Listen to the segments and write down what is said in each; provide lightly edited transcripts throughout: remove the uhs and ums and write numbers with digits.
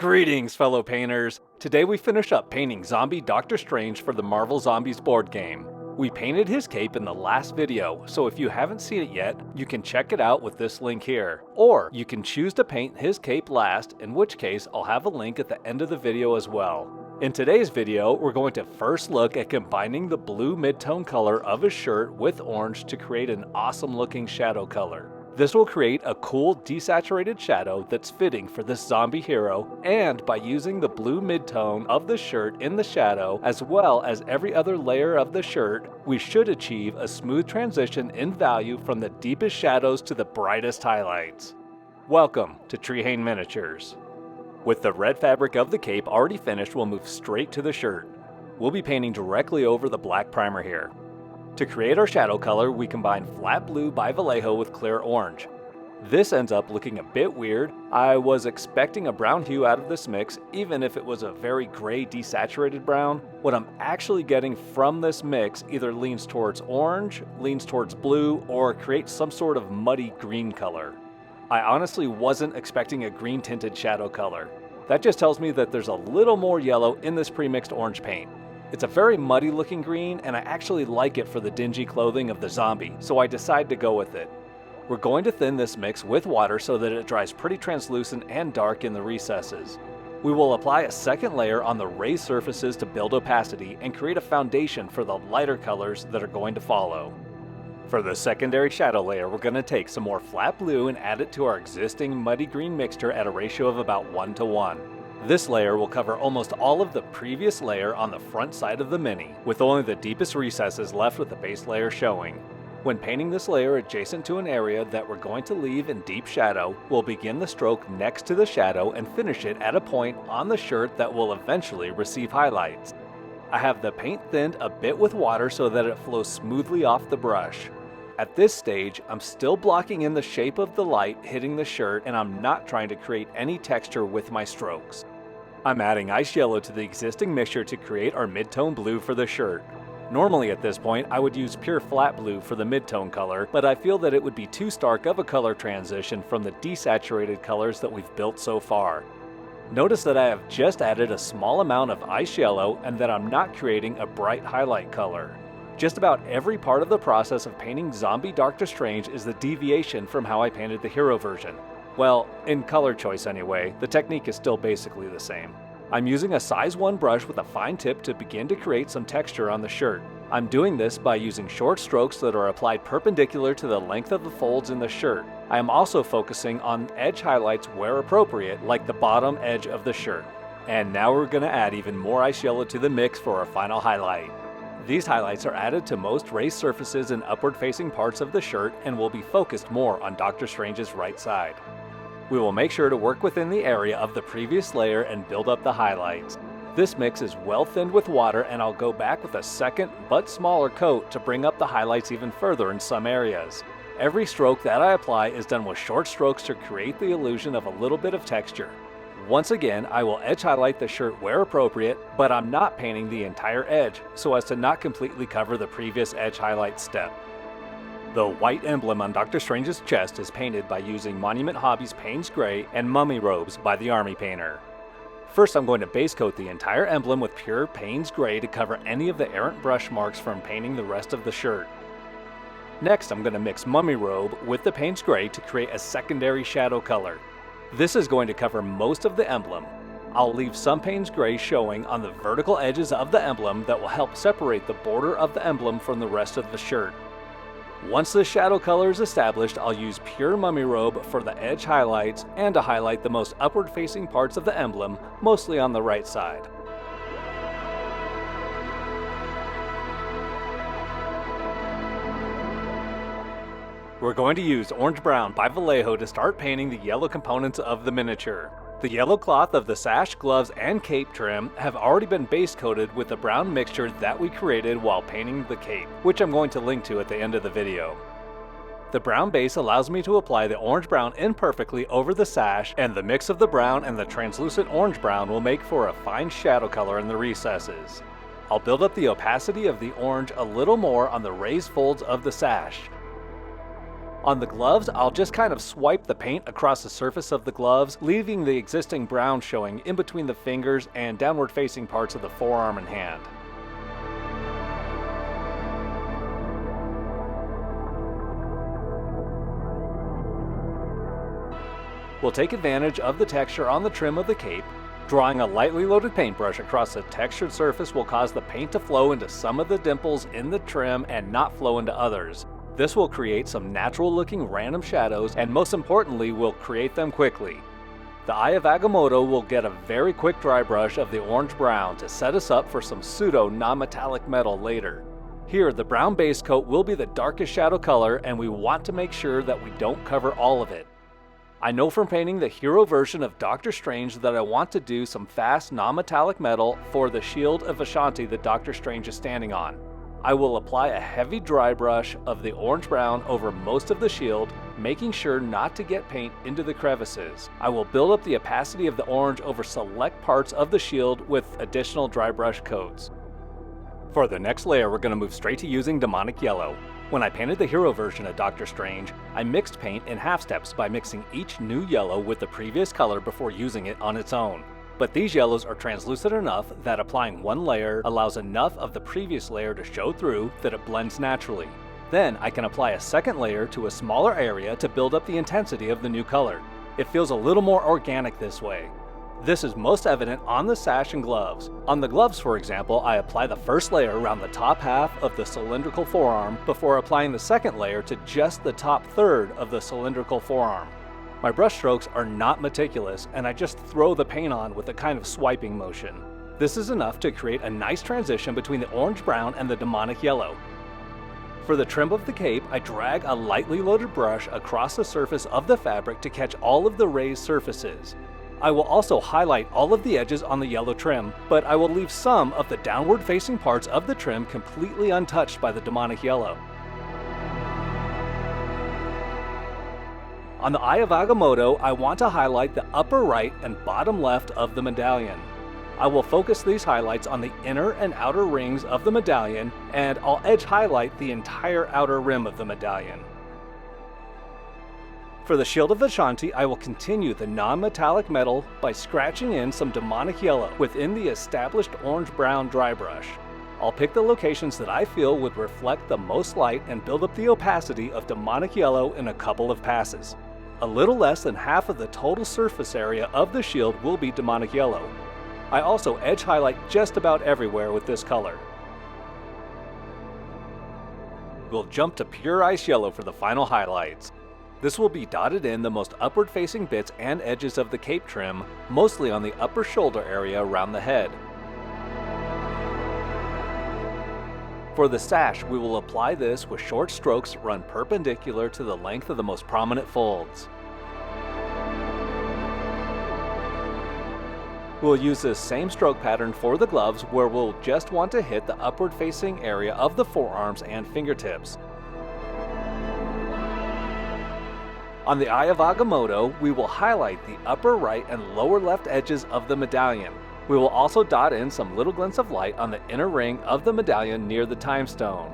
Greetings, fellow painters! Today we finish up painting Zombie Doctor Strange for the Marvel Zombies board game. We painted his cape in the last video, so if you haven't seen it yet, you can check it out with this link here. Or you can choose to paint his cape last, in which case I'll have a link at the end of the video as well. In today's video, we're going to first look at combining the blue mid-tone color of his shirt with orange to create an awesome looking shadow color. This will create a cool desaturated shadow that's fitting for this zombie hero, and by using the blue mid-tone of the shirt in the shadow as well as every other layer of the shirt, we should achieve a smooth transition in value from the deepest shadows to the brightest highlights. Welcome to Trehane Miniatures. With the red fabric of the cape already finished, we'll move straight to the shirt. We'll be painting directly over the black primer here. To create our shadow color, we combine flat blue by Vallejo with clear orange. This ends up looking a bit weird. I was expecting a brown hue out of this mix, even if it was a very gray desaturated brown. What I'm actually getting from this mix either leans towards orange, leans towards blue, or creates some sort of muddy green color. I honestly wasn't expecting a green tinted shadow color. That just tells me that there's a little more yellow in this pre-mixed orange paint. It's a very muddy looking green, and I actually like it for the dingy clothing of the zombie, so I decide to go with it. We're going to thin this mix with water so that it dries pretty translucent and dark in the recesses. We will apply a second layer on the raised surfaces to build opacity and create a foundation for the lighter colors that are going to follow. For the secondary shadow layer, we're going to take some more flat blue and add it to our existing muddy green mixture at a ratio of about 1:1. This layer will cover almost all of the previous layer on the front side of the Mini, with only the deepest recesses left with the base layer showing. When painting this layer adjacent to an area that we're going to leave in deep shadow, we'll begin the stroke next to the shadow and finish it at a point on the shirt that will eventually receive highlights. I have the paint thinned a bit with water so that it flows smoothly off the brush. At this stage, I'm still blocking in the shape of the light hitting the shirt, and I'm not trying to create any texture with my strokes. I'm adding ice yellow to the existing mixture to create our mid-tone blue for the shirt. Normally at this point, I would use pure flat blue for the mid-tone color, but I feel that it would be too stark of a color transition from the desaturated colors that we've built so far. Notice that I have just added a small amount of ice yellow and that I'm not creating a bright highlight color. Just about every part of the process of painting Zombie Doctor Strange is the deviation from how I painted the hero version. Well, in color choice anyway, the technique is still basically the same. I'm using a size 1 brush with a fine tip to begin to create some texture on the shirt. I'm doing this by using short strokes that are applied perpendicular to the length of the folds in the shirt. I am also focusing on edge highlights where appropriate, like the bottom edge of the shirt. And now we're going to add even more ice yellow to the mix for our final highlight. These highlights are added to most raised surfaces and upward facing parts of the shirt and will be focused more on Doctor Strange's right side. We will make sure to work within the area of the previous layer and build up the highlights. This mix is well thinned with water, and I'll go back with a second but smaller coat to bring up the highlights even further in some areas. Every stroke that I apply is done with short strokes to create the illusion of a little bit of texture. Once again, I will edge highlight the shirt where appropriate, but I'm not painting the entire edge so as to not completely cover the previous edge highlight step. The white emblem on Doctor Strange's chest is painted by using Monument Hobbies Payne's Gray and Mummy Robes by the Army Painter. First, I'm going to base coat the entire emblem with pure Payne's Gray to cover any of the errant brush marks from painting the rest of the shirt. Next, I'm going to mix Mummy Robe with the Payne's Gray to create a secondary shadow color. This is going to cover most of the emblem. I'll leave some Payne's Gray showing on the vertical edges of the emblem that will help separate the border of the emblem from the rest of the shirt. Once the shadow color is established, I'll use pure Mummy Robe for the edge highlights and to highlight the most upward facing parts of the emblem, mostly on the right side. We're going to use Orange Brown by Vallejo to start painting the yellow components of the miniature. The yellow cloth of the sash, gloves, and cape trim have already been base coated with the brown mixture that we created while painting the cape, which I'm going to link to at the end of the video. The brown base allows me to apply the orange brown imperfectly over the sash, and the mix of the brown and the translucent orange brown will make for a fine shadow color in the recesses. I'll build up the opacity of the orange a little more on the raised folds of the sash. On the gloves, I'll just kind of swipe the paint across the surface of the gloves, leaving the existing brown showing in between the fingers and downward facing parts of the forearm and hand. We'll take advantage of the texture on the trim of the cape. Drawing a lightly loaded paintbrush across a textured surface will cause the paint to flow into some of the dimples in the trim and not flow into others. This will create some natural looking random shadows, and most importantly will create them quickly. The Eye of Agamotto will get a very quick dry brush of the orange brown to set us up for some pseudo non-metallic metal later. Here, the brown base coat will be the darkest shadow color, and we want to make sure that we don't cover all of it. I know from painting the hero version of Doctor Strange that I want to do some fast non-metallic metal for the shield of Ashanti that Doctor Strange is standing on. I will apply a heavy dry brush of the orange brown over most of the shield, making sure not to get paint into the crevices. I will build up the opacity of the orange over select parts of the shield with additional dry brush coats. For the next layer, we're going to move straight to using demonic yellow. When I painted the hero version of Doctor Strange, I mixed paint in half steps by mixing each new yellow with the previous color before using it on its own. But these yellows are translucent enough that applying one layer allows enough of the previous layer to show through that it blends naturally. Then I can apply a second layer to a smaller area to build up the intensity of the new color. It feels a little more organic this way. This is most evident on the sash and gloves. On the gloves, for example, I apply the first layer around the top half of the cylindrical forearm before applying the second layer to just the top third of the cylindrical forearm. My brush strokes are not meticulous, and I just throw the paint on with a kind of swiping motion. This is enough to create a nice transition between the orange-brown and the demonic yellow. For the trim of the cape, I drag a lightly loaded brush across the surface of the fabric to catch all of the raised surfaces. I will also highlight all of the edges on the yellow trim, but I will leave some of the downward-facing parts of the trim completely untouched by the demonic yellow. On the Eye of Agamotto, I want to highlight the upper right and bottom left of the medallion. I will focus these highlights on the inner and outer rings of the medallion, and I'll edge highlight the entire outer rim of the medallion. For the shield of Ashanti, I will continue the non-metallic metal by scratching in some demonic yellow within the established orange-brown dry brush. I'll pick the locations that I feel would reflect the most light and build up the opacity of demonic yellow in a couple of passes. A little less than half of the total surface area of the shield will be demonic yellow. I also edge highlight just about everywhere with this color. We'll jump to pure ice yellow for the final highlights. This will be dotted in the most upward facing bits and edges of the cape trim, mostly on the upper shoulder area around the head. For the sash, we will apply this with short strokes run perpendicular to the length of the most prominent folds. We'll use this same stroke pattern for the gloves, where we'll just want to hit the upward facing area of the forearms and fingertips. On the Eye of Agamotto, we will highlight the upper right and lower left edges of the medallion. We will also dot in some little glints of light on the inner ring of the medallion near the time stone.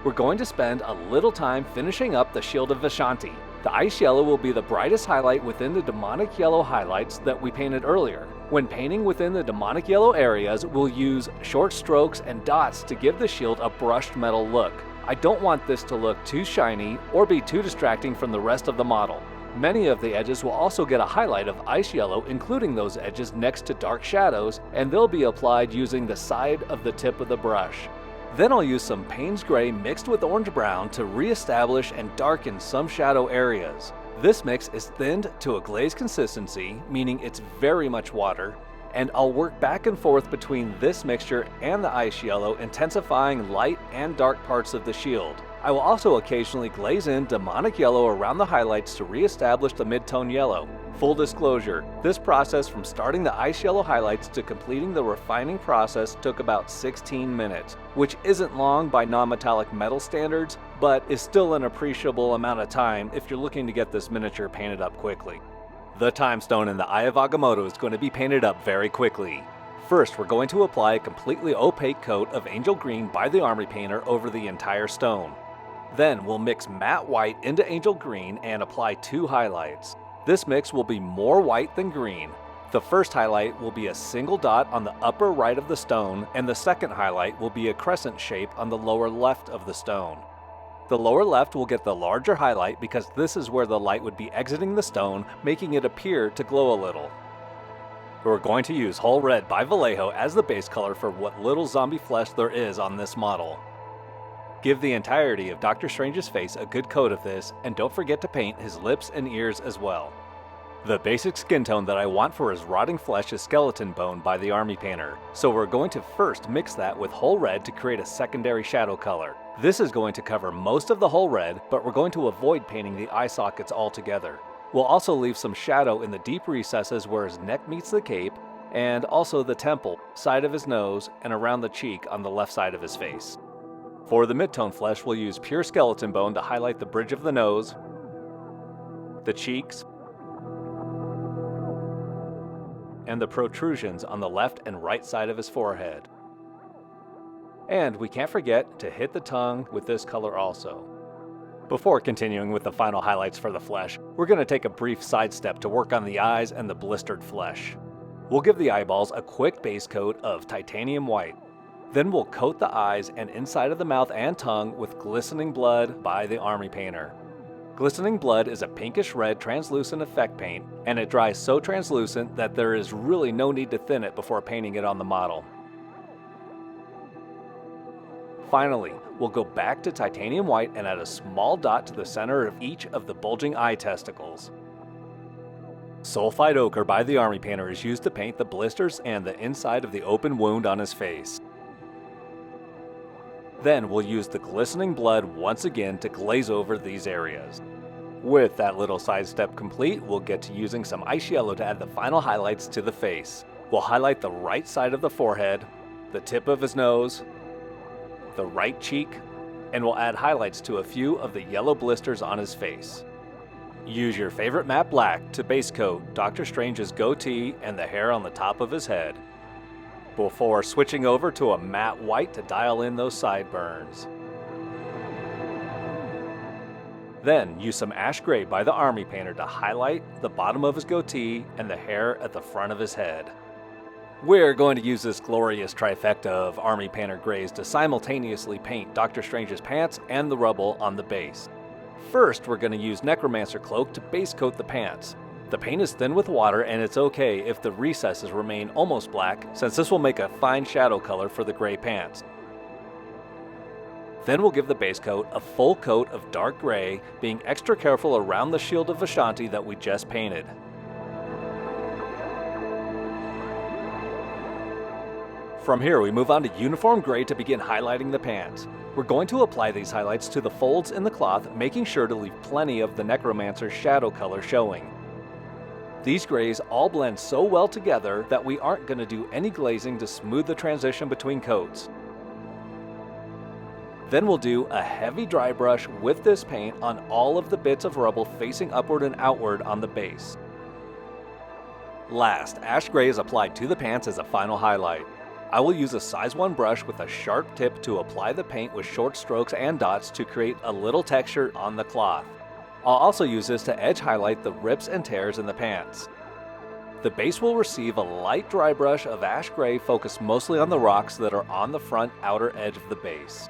We're going to spend a little time finishing up the shield of Ashanti. The ice yellow will be the brightest highlight within the demonic yellow highlights that we painted earlier. When painting within the demonic yellow areas, we'll use short strokes and dots to give the shield a brushed metal look. I don't want this to look too shiny or be too distracting from the rest of the model. Many of the edges will also get a highlight of ice yellow, including those edges next to dark shadows, and they'll be applied using the side of the tip of the brush. Then I'll use some Payne's Gray mixed with orange brown to re-establish and darken some shadow areas. This mix is thinned to a glazed consistency, meaning it's very much water, and I'll work back and forth between this mixture and the ice yellow, intensifying light and dark parts of the shield. I will also occasionally glaze in demonic yellow around the highlights to re-establish the mid-tone yellow. Full disclosure, this process from starting the ice yellow highlights to completing the refining process took about 16 minutes, which isn't long by non-metallic metal standards, but is still an appreciable amount of time if you're looking to get this miniature painted up quickly. The time stone in the Eye of Agamotto is going to be painted up very quickly. First, we're going to apply a completely opaque coat of angel green by the armory painter over the entire stone. Then we'll mix matte white into angel green and apply 2 highlights. This mix will be more white than green. The first highlight will be a single dot on the upper right of the stone, and the second highlight will be a crescent shape on the lower left of the stone. The lower left will get the larger highlight because this is where the light would be exiting the stone, making it appear to glow a little. We're going to use Whole Red by Vallejo as the base color for what little zombie flesh there is on this model. Give the entirety of Doctor Strange's face a good coat of this, and don't forget to paint his lips and ears as well. The basic skin tone that I want for his rotting flesh is skeleton bone by the Army Painter, so we're going to first mix that with Whole Red to create a secondary shadow color. This is going to cover most of the Whole Red, but we're going to avoid painting the eye sockets altogether. We'll also leave some shadow in the deep recesses where his neck meets the cape, and also the temple, side of his nose, and around the cheek on the left side of his face. For the midtone flesh, we'll use pure skeleton bone to highlight the bridge of the nose, the cheeks, and the protrusions on the left and right side of his forehead. And we can't forget to hit the tongue with this color also. Before continuing with the final highlights for the flesh, we're going to take a brief sidestep to work on the eyes and the blistered flesh. We'll give the eyeballs a quick base coat of titanium white. Then we'll coat the eyes and inside of the mouth and tongue with Glistening Blood by the Army Painter. Glistening Blood is a pinkish red translucent effect paint, and it dries so translucent that there is really no need to thin it before painting it on the model. Finally, we'll go back to titanium white and add a small dot to the center of each of the bulging eye testicles. Sulfide Ochre by the Army Painter is used to paint the blisters and the inside of the open wound on his face. Then we'll use the Glistening Blood once again to glaze over these areas. With that little sidestep complete, we'll get to using some ice yellow to add the final highlights to the face. We'll highlight the right side of the forehead, the tip of his nose, the right cheek, and we'll add highlights to a few of the yellow blisters on his face. Use your favorite matte black to base coat Doctor Strange's goatee and the hair on the top of his head, before switching over to a matte white to dial in those sideburns. Then use some ash gray by the Army Painter to highlight the bottom of his goatee and the hair at the front of his head. We're going to use this glorious trifecta of Army Painter grays to simultaneously paint Doctor Strange's pants and the rubble on the base. First, we're going to use Necromancer Cloak to base coat the pants. The paint is thin with water, and it's okay if the recesses remain almost black, since this will make a fine shadow color for the gray pants. Then we'll give the base coat a full coat of dark gray, being extra careful around the shield of Vishanti that we just painted. From here, we move on to uniform gray to begin highlighting the pants. We're going to apply these highlights to the folds in the cloth, making sure to leave plenty of the Necromancer's shadow color showing. These grays all blend so well together that we aren't going to do any glazing to smooth the transition between coats. Then we'll do a heavy dry brush with this paint on all of the bits of rubble facing upward and outward on the base. Last, ash gray is applied to the pants as a final highlight. I will use a size 1 brush with a sharp tip to apply the paint with short strokes and dots to create a little texture on the cloth. I'll also use this to edge highlight the rips and tears in the pants. The base will receive a light dry brush of ash gray focused mostly on the rocks that are on the front outer edge of the base.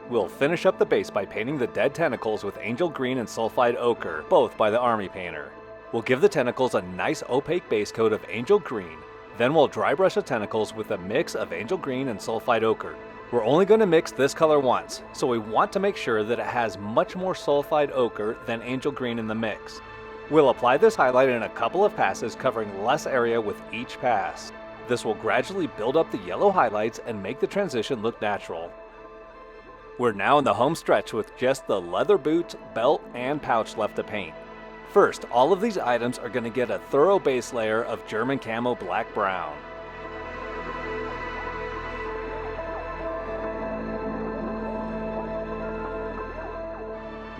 We'll finish up the base by painting the dead tentacles with Angel Green and Sulfide Ochre, both by the Army Painter. We'll give the tentacles a nice opaque base coat of Angel Green. Then we'll dry brush the tentacles with a mix of Angel Green and Sulfide Ochre. We're only going to mix this color once, so we want to make sure that it has much more Sulfide Ochre than Angel Green in the mix. We'll apply this highlight in a couple of passes, covering less area with each pass. This will gradually build up the yellow highlights and make the transition look natural. We're now in the home stretch with just the leather boot, belt, and pouch left to paint. First, all of these items are going to get a thorough base layer of German Camo Black-Brown.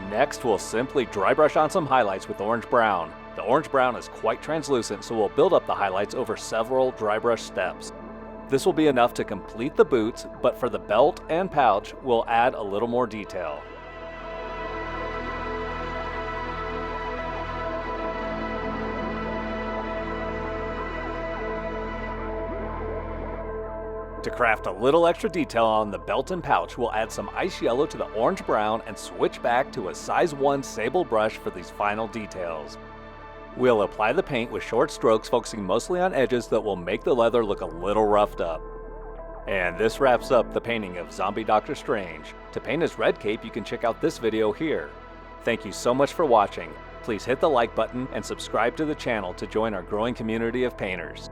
Next, we'll simply dry brush on some highlights with orange-brown. The orange-brown is quite translucent, so we'll build up the highlights over several dry brush steps. This will be enough to complete the boots, but for the belt and pouch, we'll add a little more detail. To craft a little extra detail on the belt and pouch, we'll add some ice yellow to the orange brown and switch back to a size 1 sable brush for these final details. We'll apply the paint with short strokes, focusing mostly on edges that will make the leather look a little roughed up. And this wraps up the painting of Zombie Doctor Strange. To paint his red cape, you can check out this video here. Thank you so much for watching. Please hit the like button and subscribe to the channel to join our growing community of painters.